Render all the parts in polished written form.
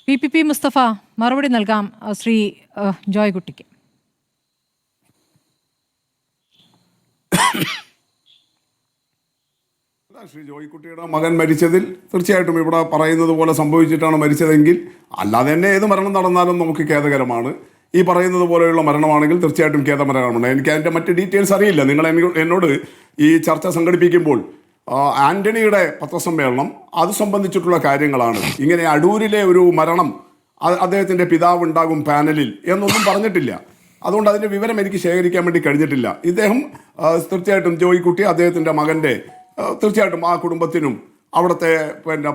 PPP Mustafa മറുപടി നൽകാം ശ്രീ ജോയ്കുട്ടിക്ക്. ശ്രീ ജോയ്ക്കുട്ടിയുടെ മകൻ മരിച്ചതിൽ തീർച്ചയായിട്ടും ഇവിടെ പറയുന്നത് പോലെ സംഭവിച്ചിട്ടാണ് മരിച്ചതെങ്കിൽ, അല്ലാതെ തന്നെ ഏത് മരണം നടന്നാലും നമുക്ക് ഖേദകരമാണ്. ഈ പറയുന്നത് പോലെയുള്ള മരണമാണെങ്കിൽ തീർച്ചയായിട്ടും ഖേദകരമാണ്. എനിക്ക് അതിൻ്റെ മറ്റ് ഡീറ്റെയിൽസ് അറിയില്ല. നിങ്ങൾ എന്നോട് ഈ ചർച്ച സംഘടിപ്പിക്കുമ്പോൾ ആന്റണിയുടെ പത്രസമ്മേളനം അത് സംബന്ധിച്ചിട്ടുള്ള കാര്യങ്ങളാണ്. ഇങ്ങനെ അടൂരിലെ ഒരു മരണം, അദ്ദേഹത്തിൻ്റെ പിതാവ് ഉണ്ടാകും പാനലിൽ എന്നൊന്നും പറഞ്ഞിട്ടില്ല. അതുകൊണ്ട് അതിൻ്റെ വിവരം എനിക്ക് ശേഖരിക്കാൻ വേണ്ടി കഴിഞ്ഞിട്ടില്ല. ഇദ്ദേഹം തീർച്ചയായിട്ടും ജോയ്ക്കുട്ടി അദ്ദേഹത്തിൻ്റെ മകൻ്റെ തീർച്ചയായിട്ടും ആ കുടുംബത്തിനും അവിടുത്തെ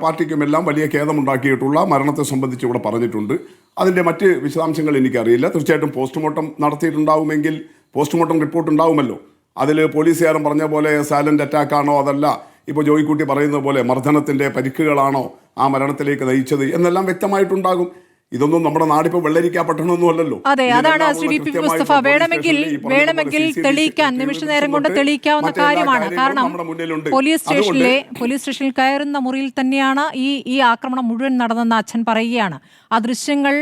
പാർട്ടിക്കുമെല്ലാം വലിയ ഖേദമുണ്ടാക്കിയിട്ടുള്ള മരണത്തെ സംബന്ധിച്ച് ഇവിടെ പറഞ്ഞിട്ടുണ്ട്. അതിൻ്റെ മറ്റ് വിശദാംശങ്ങൾ എനിക്കറിയില്ല. തീർച്ചയായിട്ടും പോസ്റ്റ്മോർട്ടം നടത്തിയിട്ടുണ്ടാവുമെങ്കിൽ പോസ്റ്റ്മോർട്ടം റിപ്പോർട്ട് ഉണ്ടാവുമല്ലോ. അതിൽ പോലീസുകാരൻ പറഞ്ഞ പോലെ സൈലന്റ് അറ്റാക്കാണോ, അതല്ല ഇപ്പോൾ ജോയ്ക്കുട്ടി പറയുന്നത് പോലെ മർദ്ദനത്തിൻ്റെ പരിക്കുകളാണോ ആ മരണത്തിലേക്ക് നയിച്ചത് എന്നെല്ലാം വ്യക്തമായിട്ടുണ്ടാകും. ഇതൊന്നും നമ്മുടെ നാടിപ്പോൾ വെള്ളരിക്കാ പട്ടണമൊന്നും അല്ലല്ലോ. അതെ, അതാണ് ശ്രീ വി പി മുസ്തഫ. വേണമെങ്കിൽ തെളിയിക്കാൻ നിമിഷ നേരം കൊണ്ട് തെളിയിക്കാവുന്ന കാര്യമാണ്. കാരണം പോലീസ് സ്റ്റേഷനിൽ കയറുന്ന മുറിയിൽ തന്നെയാണ് ഈ ആക്രമണം മുഴുവൻ നടന്നെന്ന് അച്ഛൻ പറയുകയാണ്. ആ ദൃശ്യങ്ങൾ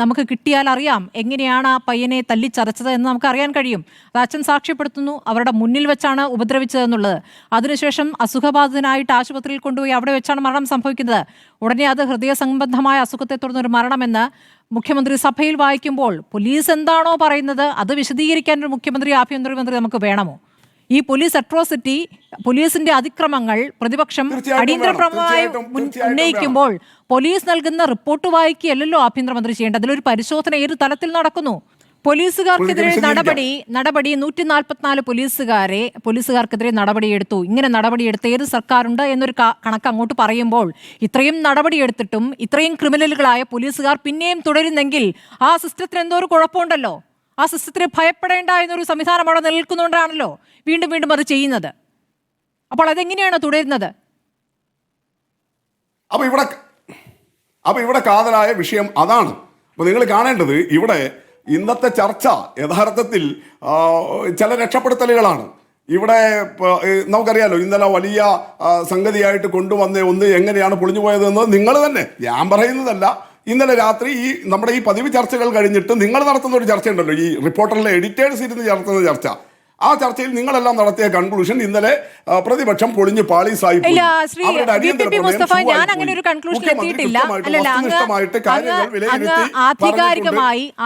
നമുക്ക് കിട്ടിയാൽ അറിയാം എങ്ങനെയാണ് ആ പയ്യനെ തല്ലിച്ചതച്ചത് എന്ന് നമുക്ക് അറിയാൻ കഴിയും. അത് അച്ഛൻ സാക്ഷ്യപ്പെടുത്തുന്നു. അവരുടെ മുന്നിൽ വെച്ചാണ് ഉപദ്രവിച്ചതെന്നുള്ളത്. അതിനുശേഷം അസുഖബാധിതനായിട്ട് ആശുപത്രിയിൽ കൊണ്ടുപോയി അവിടെ വെച്ചാണ് മരണം സംഭവിക്കുന്നത്. ഉടനെ അത് ഹൃദയ സംബന്ധമായ അസുഖത്തെ തുടർന്നൊരു മരണമെന്ന് മുഖ്യമന്ത്രി സഭയിൽ വായിക്കുമ്പോൾ പോലീസ് എന്താണോ പറയുന്നത് അത് വിശദീകരിക്കാൻ ഒരു മുഖ്യമന്ത്രി, ആഭ്യന്തരമന്ത്രി നമുക്ക് വേണമോ? ഈ പോലീസ് അട്രോസിറ്റി, പോലീസിന്റെ അതിക്രമങ്ങൾ പ്രതിപക്ഷം അടിയന്തരപ്രമേയമായി ഉന്നയിക്കുമ്പോൾ പോലീസ് നൽകുന്ന റിപ്പോർട്ട് വായിക്കുകയല്ലല്ലോ ആഭ്യന്തരമന്ത്രി ചെയ്യേണ്ടത്. അതിലൊരു പരിശോധന ഏത് തലത്തിൽ നടക്കുന്നു? പോലീസുകാർക്കെതിരെ നടപടി 144 പോലീസുകാർക്കെതിരെ നടപടിയെടുത്തു. ഇങ്ങനെ നടപടിയെടുത്ത ഏത് സർക്കാരുണ്ട് എന്നൊരു കണക്ക് അങ്ങോട്ട് പറയുമ്പോൾ ഇത്രയും നടപടിയെടുത്തിട്ടും ഇത്രയും ക്രിമിനലുകളായ പോലീസുകാർ പിന്നെയും തുടരുന്നെങ്കിൽ ആ സിസ്റ്റത്തിന് എന്തോ ഒരു കുഴപ്പമുണ്ടല്ലോ. ആ സിസ്റ്റത്തിന് ഭയപ്പെടേണ്ട എന്നൊരു സംവിധാനം അവിടെ നിലനിൽക്കുന്നുകൊണ്ടാണല്ലോ വീണ്ടും വീണ്ടും അത് ചെയ്യുന്നത്. അപ്പോൾ അതെങ്ങനെയാണ് തുടരുന്നത്? അപ്പൊ ഇവിടെ കാതലായ വിഷയം അതാണ്. അപ്പൊ നിങ്ങൾ കാണേണ്ടത് ഇവിടെ ഇന്നത്തെ ചർച്ച യഥാർത്ഥത്തിൽ ചില രക്ഷപ്പെടുത്തലുകളാണ്. ഇവിടെ നമുക്കറിയാലോ, ഇന്നലെ വലിയ സംഗതിയായിട്ട് കൊണ്ടുവന്ന ഒന്ന് എങ്ങനെയാണ് പൊളിഞ്ഞു പോയതെന്ന് നിങ്ങൾ തന്നെ, ഞാൻ പറയുന്നതല്ല. ഇന്നലെ രാത്രി നമ്മുടെ ഈ പതിവ് ചർച്ചകൾ കഴിഞ്ഞിട്ട് നിങ്ങൾ നടത്തുന്ന ഒരു ചർച്ചയുണ്ടല്ലോ, ഈ റിപ്പോർട്ടറിലെ എഡിറ്റേഴ്സ് ഇരുന്ന് നടത്തുന്ന ചർച്ച. ആ ചർച്ചയിൽ നിങ്ങളെല്ലാം നടത്തിയ കൺക്ലൂഷൻ ഇന്നലെ പ്രതിപക്ഷം പൊളിഞ്ഞ് പാളീസായി.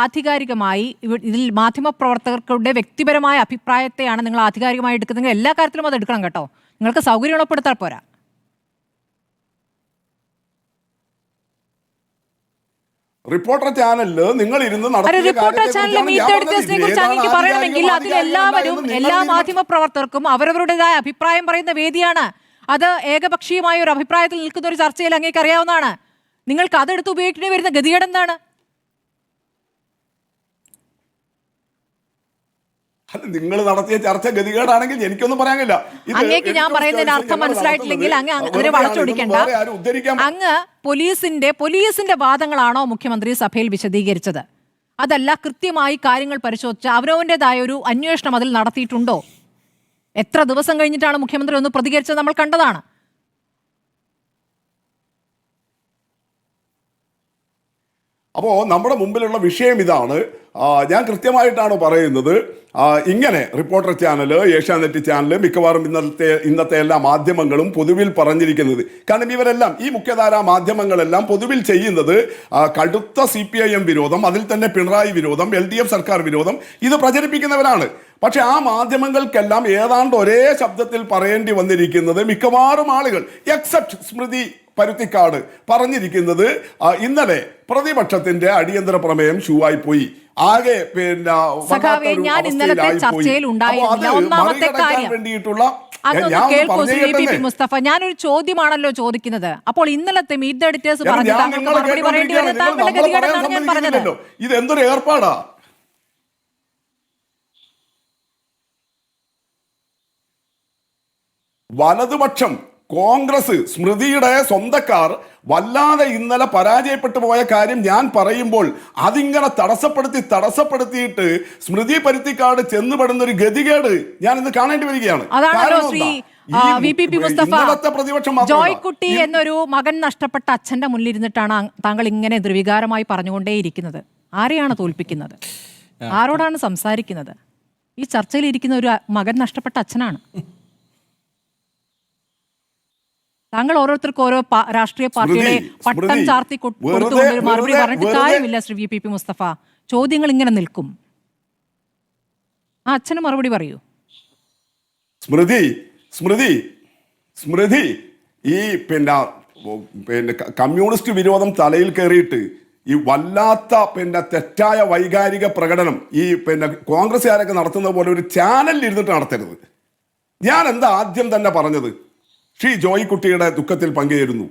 ആധികാരികമായി ഇതിൽ മാധ്യമപ്രവർത്തകരുടെ വ്യക്തിപരമായ അഭിപ്രായത്തെയാണ് നിങ്ങൾ ആധികാരികമായി എടുക്കുന്നത്. എല്ലാ കാര്യത്തിലും അത് എടുക്കണം കേട്ടോ. നിങ്ങൾക്ക് സൗകര്യം ഉറപ്പെടുത്താൽ പോരാ. റിപ്പോർട്ടർ ചാനലില് നിങ്ങൾ ഇരുന്ന് പറയണമെങ്കിൽ അതിൽ എല്ലാ മാധ്യമ പ്രവർത്തകർക്കും അവരവരുടേതായ അഭിപ്രായം പറയുന്ന വേദിയാണ്. അത് ഏകപക്ഷീയമായ ഒരു അഭിപ്രായത്തിൽ നിൽക്കുന്ന ഒരു ചർച്ചയിൽ അങ്ങേക്ക് അറിയാവുന്നതാണ്. നിങ്ങൾക്ക് അതെടുത്ത് ഉപയോഗിക്കേണ്ടി വരുന്ന ഗതികേട് എന്താണ്? നിങ്ങൾ നടത്തിയ ചർച്ച ഗതികേടാണെങ്കിൽ എനിക്കൊന്നും പറയാനില്ല. അങ്ങേക്ക് ഞാൻ പറയുന്നതിന് അർത്ഥം മനസ്സിലായിട്ടില്ലെങ്കിൽ അങ്ങ് അതിനെ വളച്ചൊടിക്കണ്ട. അങ്ങ് പോലീസിന്റെ വാദങ്ങളാണോ മുഖ്യമന്ത്രി സഭയിൽ വിശദീകരിച്ചത്? അതല്ല, കൃത്യമായി കാര്യങ്ങൾ പരിശോധിച്ച് അവരവന്റേതായ ഒരു അന്വേഷണം അതിൽ നടത്തിയിട്ടുണ്ടോ? എത്ര ദിവസം കഴിഞ്ഞിട്ടാണ് മുഖ്യമന്ത്രി ഒന്ന് പ്രതികരിച്ചത് നമ്മൾ കണ്ടതാണ്. അപ്പോൾ നമ്മുടെ മുമ്പിലുള്ള വിഷയം ഇതാണ്. ഞാൻ കൃത്യമായിട്ടാണ് പറയുന്നത്. ഇങ്ങനെ റിപ്പോർട്ടർ ചാനൽ, ഏഷ്യാനെറ്റ് ചാനൽ, മിക്കവാറും ഇന്നത്തെ എല്ലാ മാധ്യമങ്ങളും പൊതുവിൽ പറഞ്ഞിരിക്കുന്നത്, കാരണം ഇവരെല്ലാം ഈ മുഖ്യധാരാ മാധ്യമങ്ങളെല്ലാം പൊതുവിൽ ചെയ്യുന്നത് കടുത്ത CPIM വിരോധം, അതിൽ തന്നെ പിണറായി വിരോധം, LDF സർക്കാർ വിരോധം ഇത് പ്രചരിപ്പിക്കുന്നവരാണ്. പക്ഷെ ആ മാധ്യമങ്ങൾക്കെല്ലാം ഏതാണ്ട് ഒരേ ശബ്ദത്തിൽ പറയേണ്ടി വന്നിരിക്കുന്നത് മിക്കവാറും ആളുകൾ, എക്സെപ്റ്റ് സ്മൃതി പരുത്തിക്കാട്, പറഞ്ഞിരിക്കുന്നത് ഇന്നലെ പ്രതിപക്ഷത്തിന്റെ അടിയന്തര പ്രമേയം ഷൂവായി പോയി, ആകെ വേണ്ടിയിട്ടുള്ള മുസ്തഫ, ഞാനൊരു ചോദ്യമാണല്ലോ ചോദിക്കുന്നത്. അപ്പോൾ ഇന്നലത്തെ മീറ്റ് ദ എഡിറ്റേഴ്സ് പറഞ്ഞത് ഇത് എന്തൊരു ഏർപ്പാടാ? വലതുപക്ഷം, കോൺഗ്രസ്, സ്മൃതിയുടെ സ്വന്തക്കാർ വല്ലാതെ ഇന്നലെ പരാജയപ്പെട്ടു പോയ കാര്യം ഞാൻ പറയുമ്പോൾ അതിങ്ങനെ തടസ്സപ്പെടുത്തിയിട്ട് സ്മൃതി പരുത്തിക്കാട് ചെന്നുപെടുന്ന ഒരു ഗതികേട് ഞാൻ ഇന്ന് കാണേണ്ടി വരികയാണ്. VPP മുസ്തഫ, ഇന്നലത്തെ പ്രതിപക്ഷം മാത്രമല്ല. ജോയ്ക്കുട്ടി എന്നൊരു മകൻ നഷ്ടപ്പെട്ട അച്ഛന്റെ മുന്നിലിരുന്നിട്ടാണ് താങ്കൾ ഇങ്ങനെ നിർവികാരമായി പറഞ്ഞുകൊണ്ടേയിരിക്കുന്നത്. ആരെയാണ് തോൽപ്പിക്കുന്നത്? ആരോടാണ് സംസാരിക്കുന്നത്? ഈ ചർച്ചയിൽ ഇരിക്കുന്ന ഒരു മകൻ നഷ്ടപ്പെട്ട അച്ഛനാണ്. താങ്കൾ ഓരോരുത്തർക്കും ഓരോ രാഷ്ട്രീയ പാർട്ടിയുടെ പട്ടം ചാർത്തി കൊടുത്തുകൊണ്ട് ഒരു മറുപടി പറഞ്ഞിട്ട് കാര്യമില്ല. ശ്രീ VPP മുസ്തഫ, ചോദ്യങ്ങൾ ഇങ്ങനെ നിൽക്കും. ആ അച്ഛന് മറുപടി പറയൂ. സ്മൃതി ഈ പിന്നെ കമ്മ്യൂണിസ്റ്റ് വിരോധം തലയിൽ കയറിയിട്ട് ഈ വല്ലാത്ത തെറ്റായ വൈകാരിക പ്രകടനം ഈ കോൺഗ്രസ്സുകാരൊക്കെ നടത്തുന്നത് പോലെ ഒരു ചാനലിൽ ഇരുന്നിട്ട് നടത്തരുത്. ഞാൻ എന്താ ആദ്യം തന്നെ പറഞ്ഞത്? ശ്രീ ജോയിക്കുട്ടിയുടെ ദുഃഖത്തിൽ പങ്കുചേരുന്നു.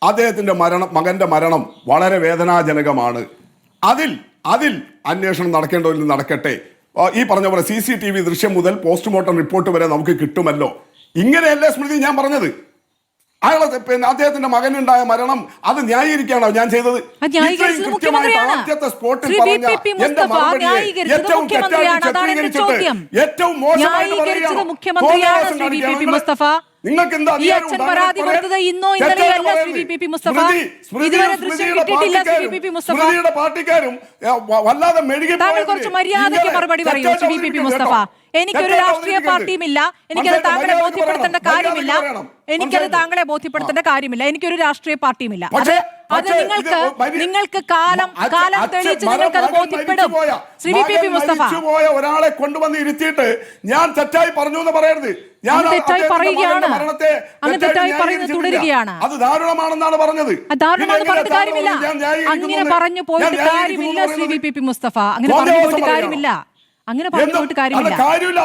അദ്ദേഹത്തിന്റെ മകന്റെ മരണം വളരെ വേദനാജനകമാണ്. അതിൽ അന്വേഷണം നടക്കേണ്ടതിൽ നടക്കട്ടെ. ഈ പറഞ്ഞ പോലെ CCTV ദൃശ്യം മുതൽ പോസ്റ്റ്മോർട്ടം റിപ്പോർട്ട് വരെ നമുക്ക് കിട്ടുമല്ലോ. ഇങ്ങനെയല്ലേ സ്മൃതി ഞാൻ പറഞ്ഞത്? അയാളെ അദ്ദേഹത്തിന്റെ മകനുണ്ടായ മരണം അത് ന്യായീകരിക്കാണോ ഞാൻ ചെയ്തത്? ആദ്യത്തെ സ്പോട്ടിൽ പറഞ്ഞ എന്റെ മറുപടിയെ ഏറ്റവും തെറ്റായിട്ട് ചിത്രീകരിച്ചിട്ട് ഏറ്റവും മോശമായിട്ട് പറയുകയാണോ? നിങ്ങൾക്ക് എന്താ സ്മൃതിയുടെ പാർട്ടിക്കാരും വല്ലാതെ മെഴുകി എനിക്കൊരു രാഷ്ട്രീയ പാർട്ടിയുമില്ല. എനിക്കത് താങ്കളെ ബോധ്യപ്പെടുത്തേണ്ട കാര്യമില്ല. എനിക്കൊരു രാഷ്ട്രീയ പാർട്ടിയുമില്ല. അത് നിങ്ങൾക്ക് കാലം തെളിയിച്ച് നിങ്ങൾക്കത് ബോധ്യപ്പെടും. ശ്രീ VPP മുസ്തഫ, ഒരാളെ കൊണ്ടുവന്ന് ഇരുത്തിയിട്ട് ഞാൻ തെറ്റായി പറഞ്ഞു എന്ന് പറയരുത്. ഞാൻ തെറ്റായി പറയുകയാണ്. അങ്ങ് തെറ്റായി പറയുന്നത് തുടരുകയാണ്. അത് ദാരുണമാണെന്നാണ് പറഞ്ഞത്. ദാരുണമാണെന്ന് പറഞ്ഞിട്ട് കാര്യമില്ല. അങ്ങനെ പറഞ്ഞു പോയിട്ട് കാര്യമില്ല. ശ്രീ VPP മുസ്തഫ, അങ്ങനെ പറഞ്ഞു പോയിട്ട് കാര്യമില്ല. അങ്ങനെ പറഞ്ഞു പോയിട്ട് കാര്യമില്ല.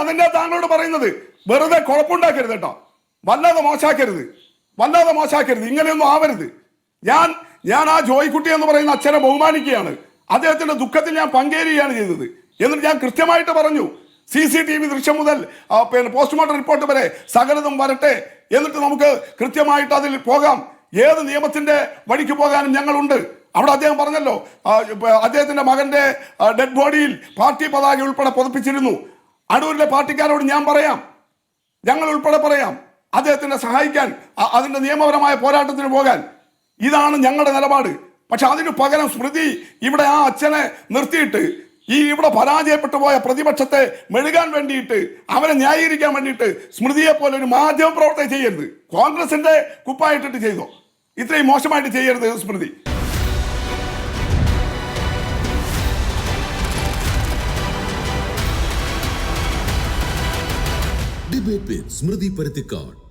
അതിന്റെ താങ്കളോട് പറയുന്നത് വെറുതെ കുഴപ്പമുണ്ടാക്കരുത് കേട്ടോ. വല്ലാതെ മോശാക്കരുത്. ഇങ്ങനെയൊന്നും ആവരുത്. ഞാൻ ആ ജോയ്ക്കുട്ടി എന്ന് പറയുന്ന അച്ഛനെ ബഹുമാനിക്കുകയാണ്. അദ്ദേഹത്തിന്റെ ദുഃഖത്തിൽ ഞാൻ പങ്കേരുകയാണ് ചെയ്തത്. എന്നിട്ട് ഞാൻ കൃത്യമായിട്ട് പറഞ്ഞു, CCTV ദൃശ്യം മുതൽ പോസ്റ്റ്മോർട്ടം റിപ്പോർട്ട് വരെ സകലതും വരട്ടെ. എന്നിട്ട് നമുക്ക് കൃത്യമായിട്ട് അതിൽ പോകാം. ഏത് നിയമത്തിന്റെ വഴിക്ക് പോകാനും ഞങ്ങളുണ്ട്. അവിടെ അദ്ദേഹം പറഞ്ഞല്ലോ, അദ്ദേഹത്തിന്റെ മകന്റെ ഡെഡ് ബോഡിയിൽ പാർട്ടി പതാക ഉൾപ്പെടെ പതിപ്പിച്ചിരുന്നു. അടൂരിലെ പാർട്ടിക്കാരോട് ഞങ്ങൾ ഉൾപ്പെടെ പറയാം അദ്ദേഹത്തിനെ സഹായിക്കാൻ, അതിന്റെ നിയമപരമായ പോരാട്ടത്തിന് പോകാൻ. ഇതാണ് ഞങ്ങളുടെ നിലപാട്. പക്ഷെ അതിനു പകരം സ്മൃതി ഇവിടെ ആ അച്ഛനെ നിർത്തിയിട്ട് ഇവിടെ പരാജയപ്പെട്ടു പോയ പ്രതിപക്ഷത്തെ മെഴുകാൻ വേണ്ടിയിട്ട്, അവരെ ന്യായീകരിക്കാൻ വേണ്ടിയിട്ട് സ്മൃതിയെ പോലെ ഒരു മാധ്യമ പ്രവർത്തനം ചെയ്യരുത്. കോൺഗ്രസിന്റെ കുപ്പായിട്ടിട്ട് ചെയ്തോ? ഇത്രയും മോശമായിട്ട് ചെയ്യരുത് സ്മൃതി. ഡിബേറ്റ് വിത്ത് സ്മൃതി പരുത്തിക്കാട്.